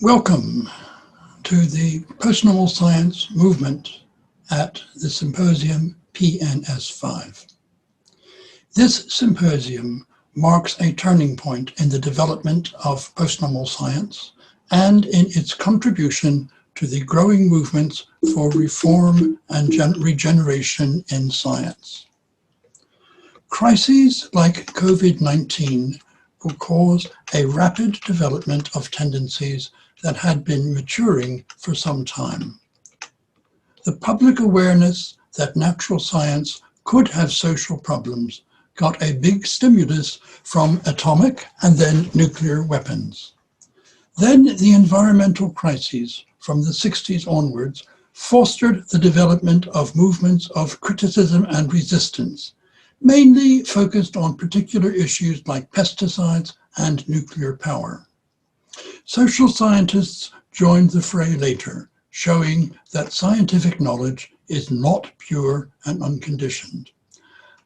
Welcome to the Postnormal Science movement at the symposium PNS5. This symposium marks a turning point in the development of postnormal science and in its contribution to the growing movements for reform and regeneration in science. Crises like COVID-19 will cause a rapid development of tendencies that had been maturing for some time. The public awareness that natural science could have social problems got a big stimulus from atomic and then nuclear weapons. Then the environmental crises from the 60s onwards fostered the development of movements of criticism and resistance, mainly focused on particular issues like pesticides and nuclear power. Social scientists joined the fray later, showing that scientific knowledge is not pure and unconditioned.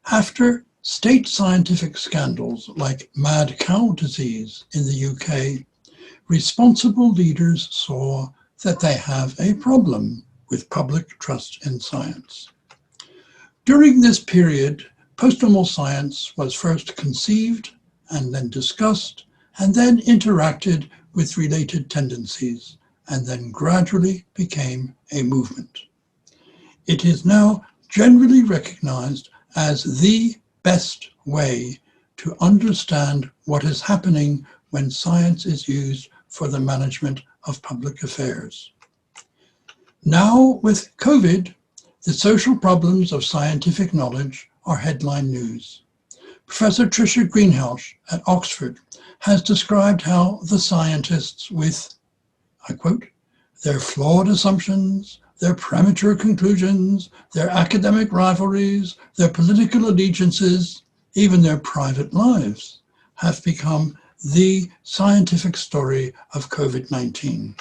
After state scientific scandals like mad cow disease in the UK, responsible leaders saw that they have a problem with public trust in science. During this period, postnormal science was first conceived and then discussed and then interacted with related tendencies and then gradually became a movement. It is now generally recognized as the best way to understand what is happening when science is used for the management of public affairs. Now with COVID, the social problems of scientific knowledge are headline news. Professor Tricia Greenhalgh at Oxford has described how the scientists with, I quote, their flawed assumptions, their premature conclusions, their academic rivalries, their political allegiances, even their private lives, have become the scientific story of COVID-19.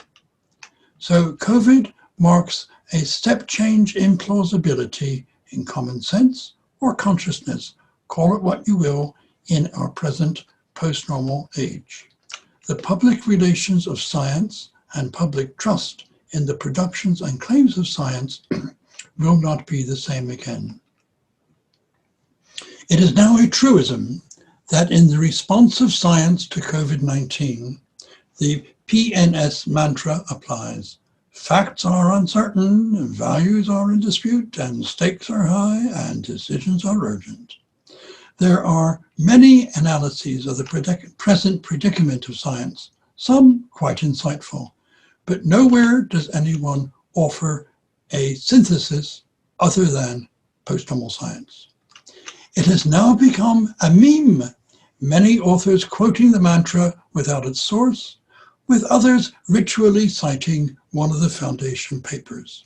So COVID marks a step change in plausibility, in common sense or consciousness, call it what you will, in our present postnormal age. The public relations of science and public trust in the productions and claims of science will not be the same again. It is now a truism that in the response of science to COVID-19, the PNS mantra applies. Facts are uncertain, values are in dispute, and stakes are high, and decisions are urgent. There are many analyses of the present predicament of science, some quite insightful, but nowhere does anyone offer a synthesis other than postnormal science. It has now become a meme, many authors quoting the mantra without its source, with others ritually citing one of the foundation papers.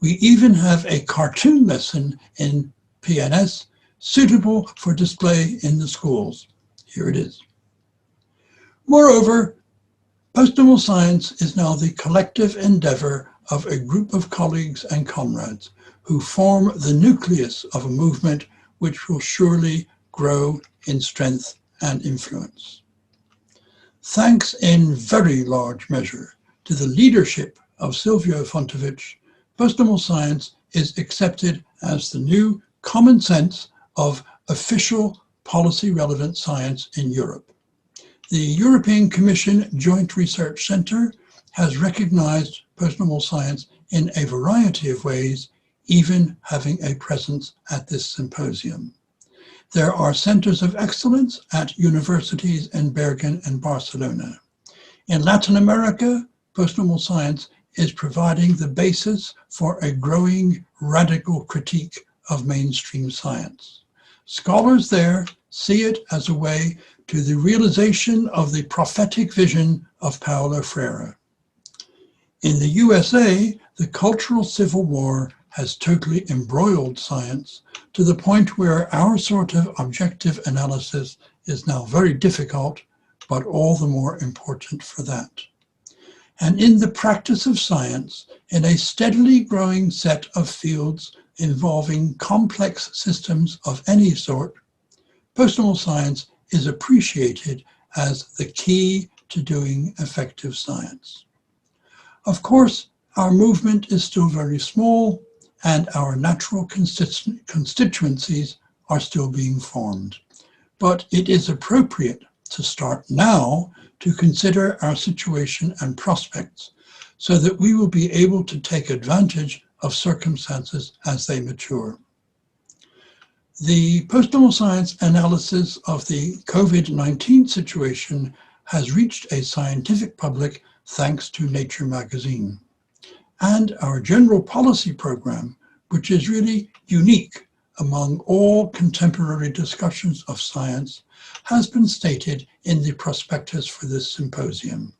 We even have a cartoon lesson in PNS suitable for display in the schools. Here it is. Moreover, postnormal science is now the collective endeavor of a group of colleagues and comrades who form the nucleus of a movement which will surely grow in strength and influence. Thanks in very large measure to the leadership of Silvio Fontevich, postnormal science is accepted as the new common sense of official policy-relevant science in Europe. The European Commission Joint Research Centre has recognized postnormal science in a variety of ways, even having a presence at this symposium. There are centers of excellence at universities in Bergen and Barcelona. In Latin America, postnormal science is providing the basis for a growing radical critique of mainstream science. Scholars there see it as a way to the realization of the prophetic vision of Paulo Freire. In the USA, the cultural civil war has totally embroiled science to the point where our sort of objective analysis is now very difficult, but all the more important for that. And in the practice of science, in a steadily growing set of fields involving complex systems of any sort, postnormal science is appreciated as the key to doing effective science. Of course, our movement is still very small, and our natural constituencies are still being formed. But it is appropriate to start now to consider our situation and prospects so that we will be able to take advantage of circumstances as they mature. The post-normal science analysis of the COVID-19 situation has reached a scientific public thanks to Nature magazine. And our general policy program, which is really unique among all contemporary discussions of science, has been stated in the prospectus for this symposium.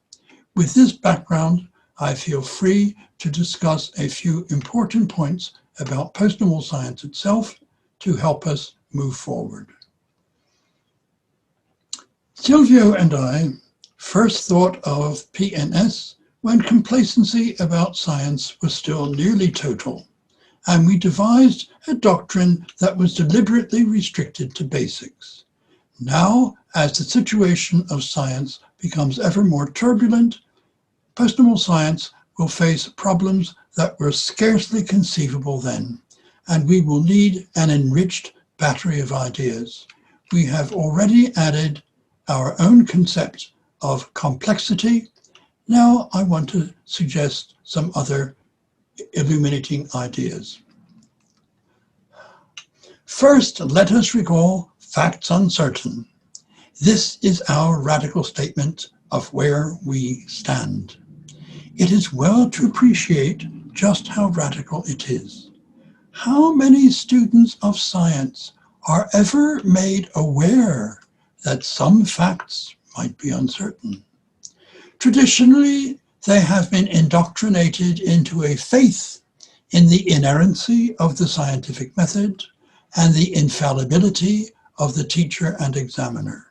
With this background, I feel free to discuss a few important points about post-normal science itself to help us move forward. Silvio and I first thought of PNS when complacency about science was still nearly total, and we devised a doctrine that was deliberately restricted to basics. Now, as the situation of science becomes ever more turbulent, post-normal science will face problems that were scarcely conceivable then, and we will need an enriched battery of ideas. We have already added our own concept of complexity. Now I want to suggest some other illuminating ideas. First, let us recall facts uncertain. This is our radical statement of where we stand. It is well to appreciate just how radical it is. How many students of science are ever made aware that some facts might be uncertain? Traditionally, they have been indoctrinated into a faith in the inerrancy of the scientific method and the infallibility of the teacher and examiner.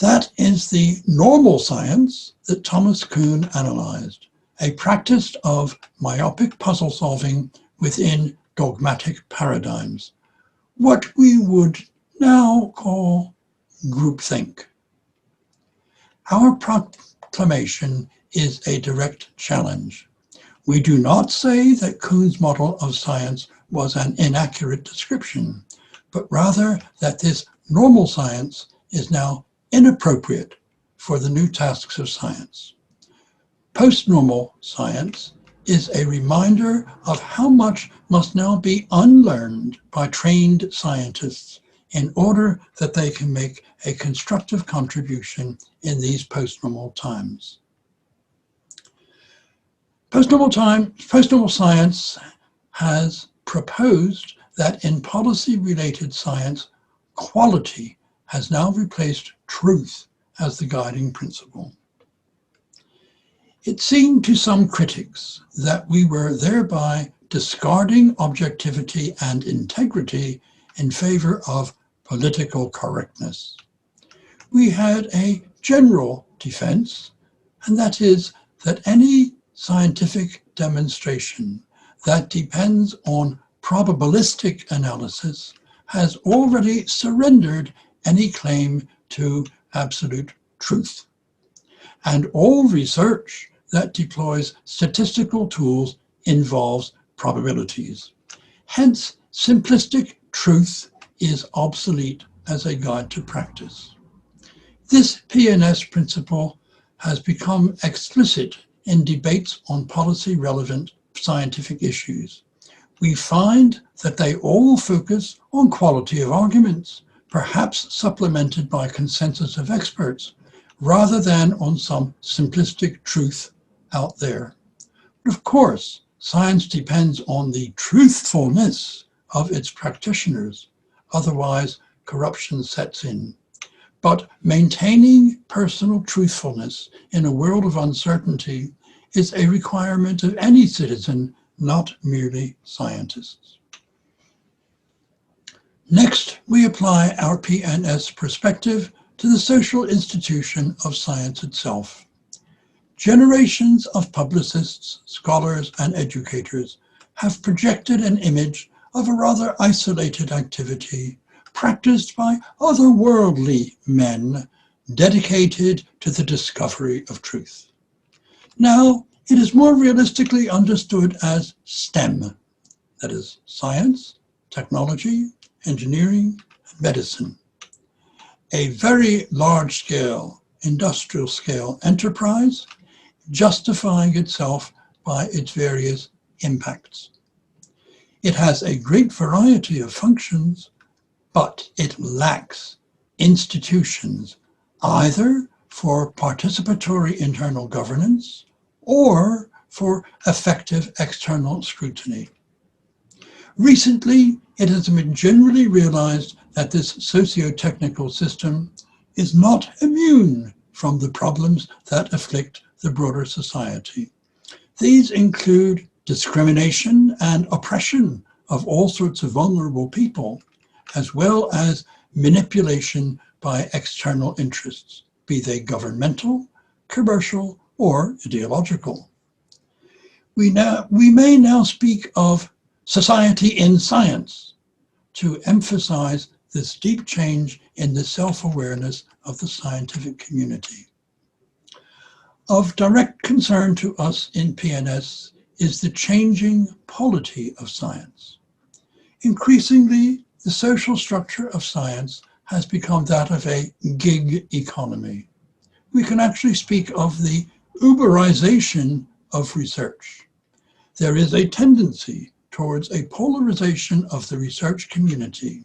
That is the normal science that Thomas Kuhn analyzed, a practice of myopic puzzle solving within dogmatic paradigms, what we would now call groupthink. Our proclamation is a direct challenge. We do not say that Kuhn's model of science was an inaccurate description, but rather that this normal science is now inappropriate for the new tasks of science. Post-normal science is a reminder of how much must now be unlearned by trained scientists in order that they can make a constructive contribution in these post-normal times. Post-normal science has proposed that in policy-related science, quality has now replaced truth as the guiding principle. It seemed to some critics that we were thereby discarding objectivity and integrity in favor of political correctness. We had a general defense, and that is that any scientific demonstration that depends on probabilistic analysis has already surrendered any claim to absolute truth. And all research that deploys statistical tools involves probabilities. Hence, simplistic truth is obsolete as a guide to practice. This PNS principle has become explicit in debates on policy-relevant scientific issues. We find that they all focus on quality of arguments, perhaps supplemented by consensus of experts, rather than on some simplistic truth out there. But of course, science depends on the truthfulness of its practitioners, otherwise corruption sets in. But maintaining personal truthfulness in a world of uncertainty is a requirement of any citizen, not merely scientists. Next, we apply our PNS perspective to the social institution of science itself. Generations of publicists, scholars, and educators have projected an image of a rather isolated activity practiced by otherworldly men dedicated to the discovery of truth. Now, It is more realistically understood as STEM, that is science, technology, engineering, and medicine. A very large-scale, industrial-scale enterprise justifying itself by its various impacts. It has a great variety of functions, but it lacks institutions either for participatory internal governance or for effective external scrutiny. Recently, it has been generally realized that this socio-technical system is not immune from the problems that afflict the broader society. These include discrimination and oppression of all sorts of vulnerable people, as well as manipulation by external interests, be they governmental, commercial, or ideological. We may now speak of society in science to emphasize this deep change in the self-awareness of the scientific community. Of direct concern to us in PNS is the changing polity of science. Increasingly, the social structure of science has become that of a gig economy. We can actually speak of the Uberization of research. There is a tendency towards a polarization of the research community,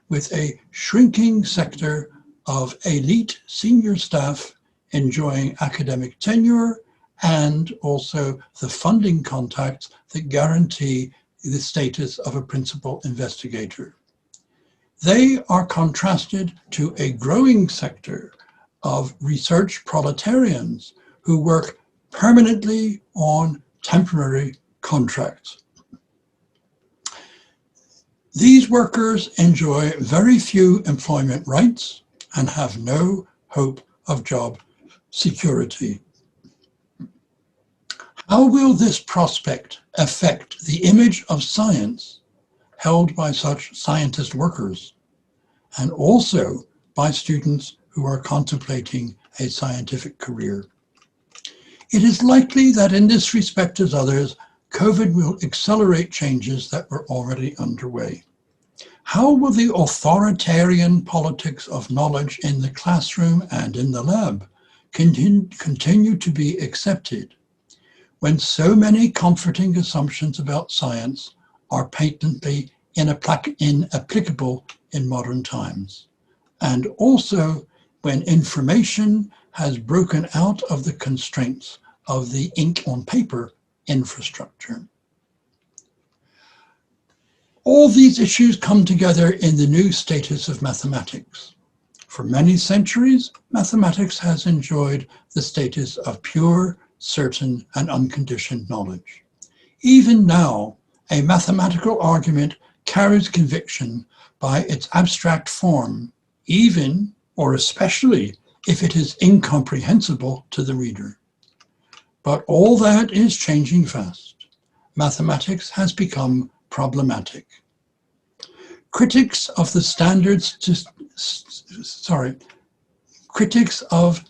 with a shrinking sector of elite senior staff enjoying academic tenure and also the funding contacts that guarantee the status of a principal investigator. They are contrasted to a growing sector of research proletarians who work permanently on temporary contracts. These workers enjoy very few employment rights and have no hope of job security. How will this prospect affect the image of science held by such scientist workers, and also by students who are contemplating a scientific career? It is likely that in this respect as others, COVID will accelerate changes that were already underway. How will the authoritarian politics of knowledge in the classroom and in the lab continue to be accepted when so many comforting assumptions about science are patently inapplicable in modern times, and also when information has broken out of the constraints of the ink on paper infrastructure? All these issues come together in the new status of mathematics. For many centuries, mathematics has enjoyed the status of pure, certain, and unconditioned knowledge. Even now, a mathematical argument carries conviction by its abstract form, even or especially if it is incomprehensible to the reader. But all that is changing fast. Mathematics has become problematic. Critics of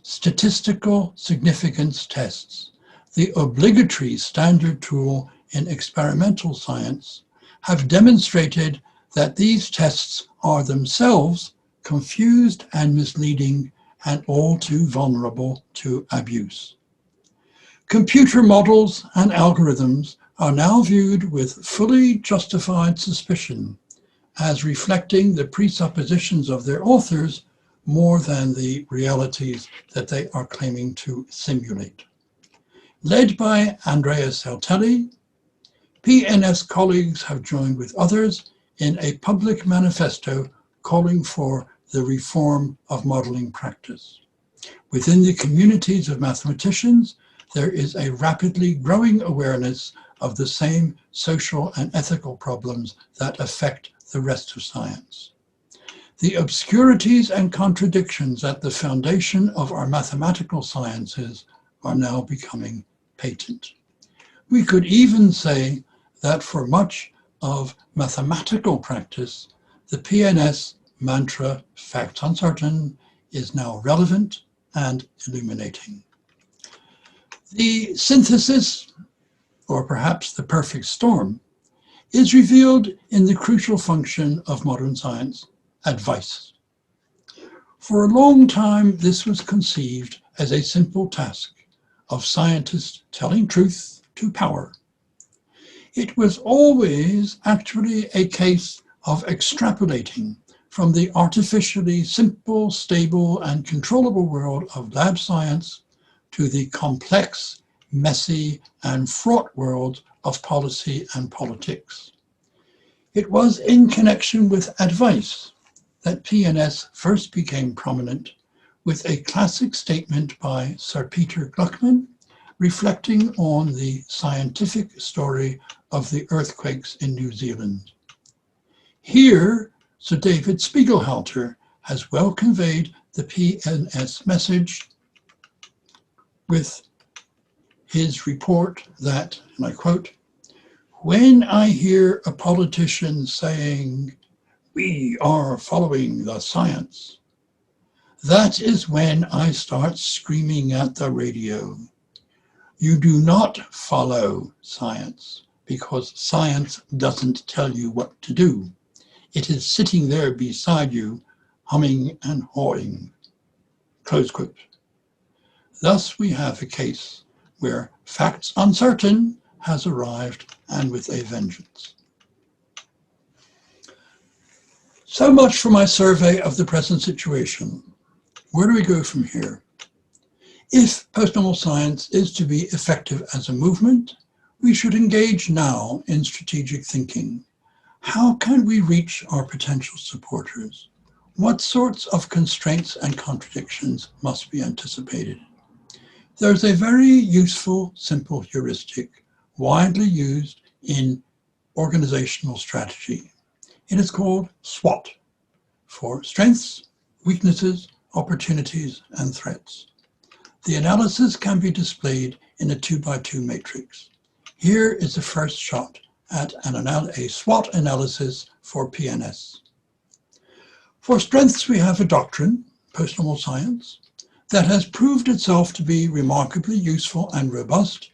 statistical significance tests, the obligatory standard tool in experimental science, have demonstrated that these tests are themselves confused and misleading and all too vulnerable to abuse. Computer models and algorithms are now viewed with fully justified suspicion as reflecting the presuppositions of their authors more than the realities that they are claiming to simulate. Led by Andrea Saltelli, PNS colleagues have joined with others in a public manifesto calling for the reform of modeling practice. Within the communities of mathematicians, there is a rapidly growing awareness of the same social and ethical problems that affect the rest of science. The obscurities and contradictions at the foundation of our mathematical sciences are now becoming patent. We could even say that for much of mathematical practice, the PNS mantra, facts uncertain, is now relevant and illuminating. The synthesis, or perhaps the perfect storm, is revealed in the crucial function of modern science, advice. For a long time, this was conceived as a simple task of scientists telling truth to power. It was always actually a case of extrapolating from the artificially simple, stable, and controllable world of lab science to the complex, messy, and fraught world of policy and politics. It was in connection with advice that PNS first became prominent, with a classic statement by Sir Peter Gluckman reflecting on the scientific story of the earthquakes in New Zealand. Here, Sir David Spiegelhalter has well conveyed the PNS message with his report that, and I quote, "When I hear a politician saying, 'We are following the science,' that is when I start screaming at the radio. You do not follow science because science doesn't tell you what to do. It is sitting there beside you, humming and hawing." Close quote. Thus we have a case where facts uncertain has arrived, and with a vengeance. So much for my survey of the present situation. Where do we go from here? If postnormal science is to be effective as a movement, we should engage now in strategic thinking. How can we reach our potential supporters? What sorts of constraints and contradictions must be anticipated? There's a very useful, simple heuristic widely used in organizational strategy. It is called SWOT, for strengths, weaknesses, opportunities, and threats. The analysis can be displayed in a 2x2 matrix. Here is the first shot at a SWOT analysis for PNS. For strengths, we have a doctrine, postnormal science, that has proved itself to be remarkably useful and robust,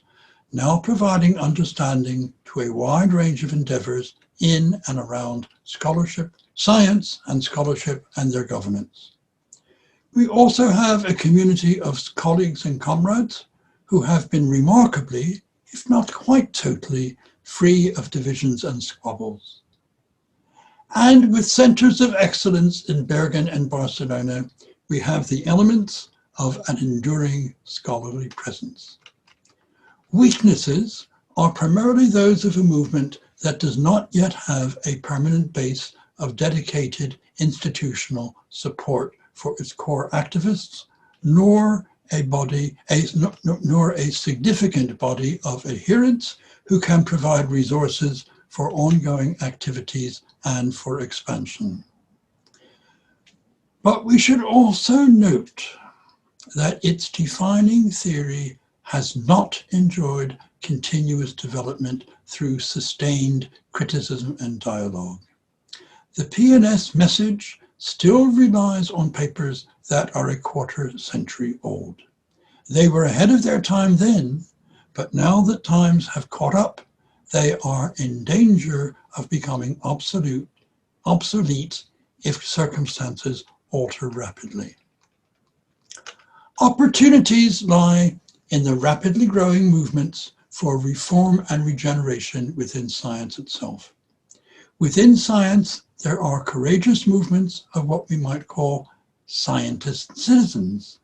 now providing understanding to a wide range of endeavors in and around scholarship, science and scholarship, and their governance. We also have a community of colleagues and comrades who have been remarkably, if not quite totally, free of divisions and squabbles. And with centers of excellence in Bergen and Barcelona, we have the elements of an enduring scholarly presence. Weaknesses are primarily those of a movement that does not yet have a permanent base of dedicated institutional support for its core activists, nor a significant body of adherents who can provide resources for ongoing activities and for expansion. But we should also note that its defining theory has not enjoyed continuous development through sustained criticism and dialogue. The PNS message still relies on papers that are a quarter century old. They were ahead of their time then, but now that times have caught up, they are in danger of becoming obsolete if circumstances alter rapidly. Opportunities lie in the rapidly growing movements for reform and regeneration within science itself. Within science, there are courageous movements of what we might call scientist citizens,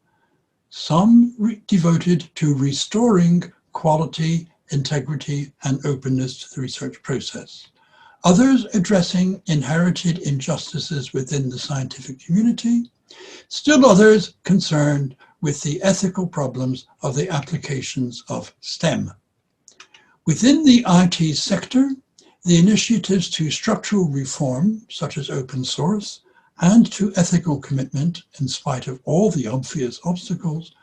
some devoted to restoring quality, integrity, and openness to the research process. Others addressing inherited injustices within the scientific community. Still others concerned with the ethical problems of the applications of STEM. Within the IT sector, the initiatives to structural reform, such as open source, and to ethical commitment, in spite of all the obvious obstacles,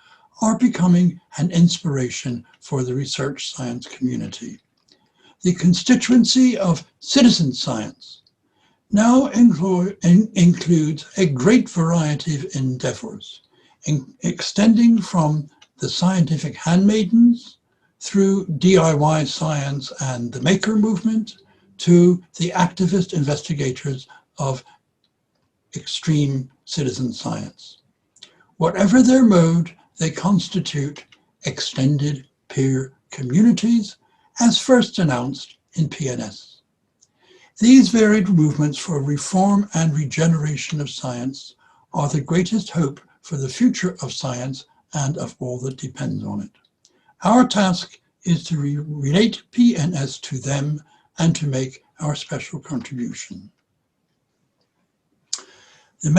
are becoming an inspiration for the research science community. The constituency of citizen science now includes a great variety of endeavors, extending from the scientific handmaidens, through DIY science and the maker movement, to the activist investigators of extreme citizen science. Whatever their mode, they constitute extended peer communities, as first announced in PNS. These varied movements for reform and regeneration of science are the greatest hope for the future of science and of all that depends on it. Our task is to relate PNS to them and to make our special contribution. The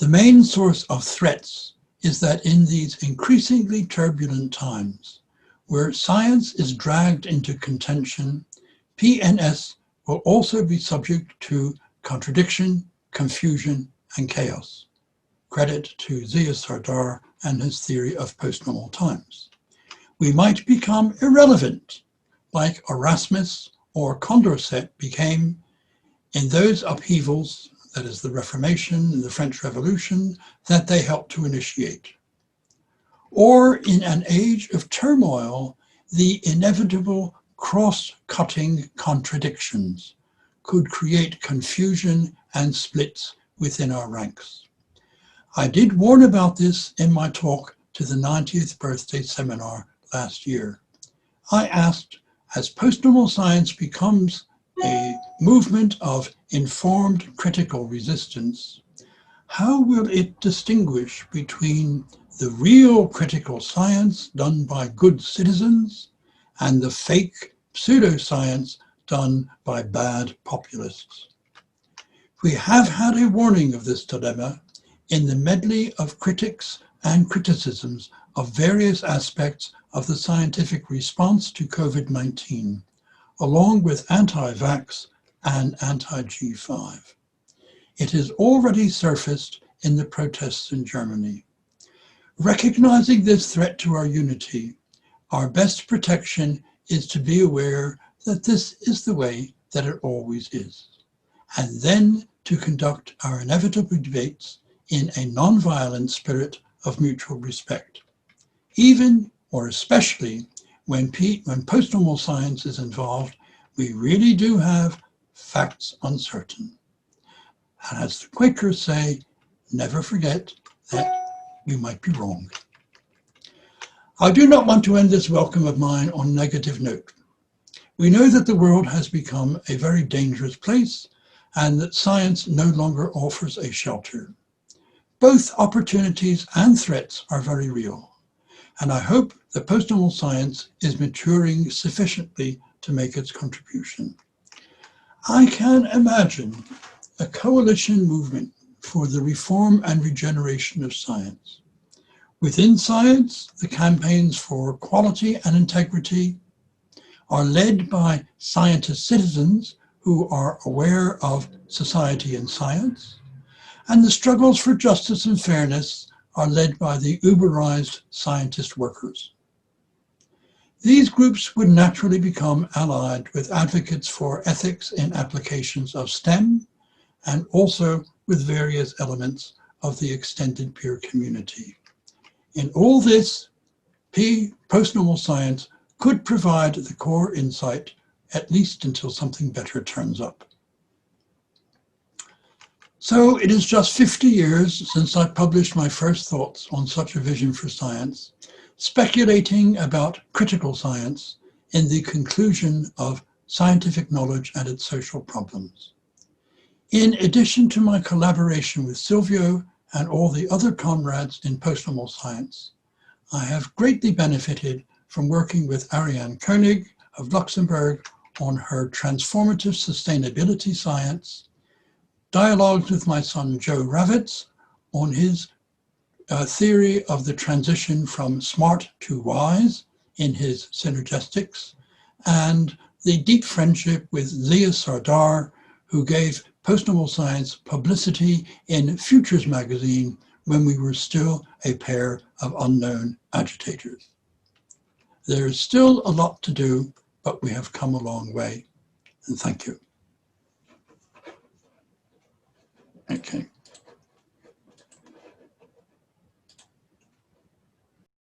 main source of threats is that in these increasingly turbulent times, where science is dragged into contention, PNS will also be subject to contradiction, confusion, and chaos. Credit to Zia Sardar and his theory of post-normal times. We might become irrelevant, like Erasmus or Condorcet became in those upheavals, that is the Reformation and the French Revolution, that they helped to initiate. Or in an age of turmoil, the inevitable cross-cutting contradictions could create confusion and splits within our ranks. I did warn about this in my talk to the 90th birthday seminar last year. I asked, as post-normal science becomes a movement of informed critical resistance, how will it distinguish between the real critical science done by good citizens and the fake pseudoscience done by bad populists? We have had a warning of this dilemma in the medley of critics and criticisms of various aspects of the scientific response to COVID-19, along with anti-vax and anti-G5. It has already surfaced in the protests in Germany. Recognizing this threat to our unity, our best protection is to be aware that this is the way that it always is, and then to conduct our inevitable debates in a non-violent spirit of mutual respect, even or especially when post-normal science is involved. We really do have facts uncertain. And as the Quakers say, never forget that you might be wrong. I do not want to end this welcome of mine on a negative note. We know that the world has become a very dangerous place and that science no longer offers a shelter. Both opportunities and threats are very real, and I hope that post-normal science is maturing sufficiently to make its contribution. I can imagine a coalition movement for the reform and regeneration of science. Within science, the campaigns for quality and integrity are led by scientist citizens who are aware of society and science, and the struggles for justice and fairness are led by the Uberized scientist workers. These groups would naturally become allied with advocates for ethics in applications of STEM and also with various elements of the extended peer community. In all this, post-normal science could provide the core insight, at least until something better turns up. So it is just 50 years since I published my first thoughts on such a vision for science, speculating about critical science in the conclusion of scientific knowledge and its social problems. In addition to my collaboration with Silvio and all the other comrades in post-normal science, I have greatly benefited from working with Ariane Koenig of Luxembourg on her transformative sustainability science, dialogues with my son Joe Ravetz on his theory of the transition from smart to wise in his synergestics, and the deep friendship with Zia Sardar, who gave post-normal science publicity in Futures magazine when we were still a pair of unknown agitators. There is still a lot to do, but we have come a long way, and thank you. Okay.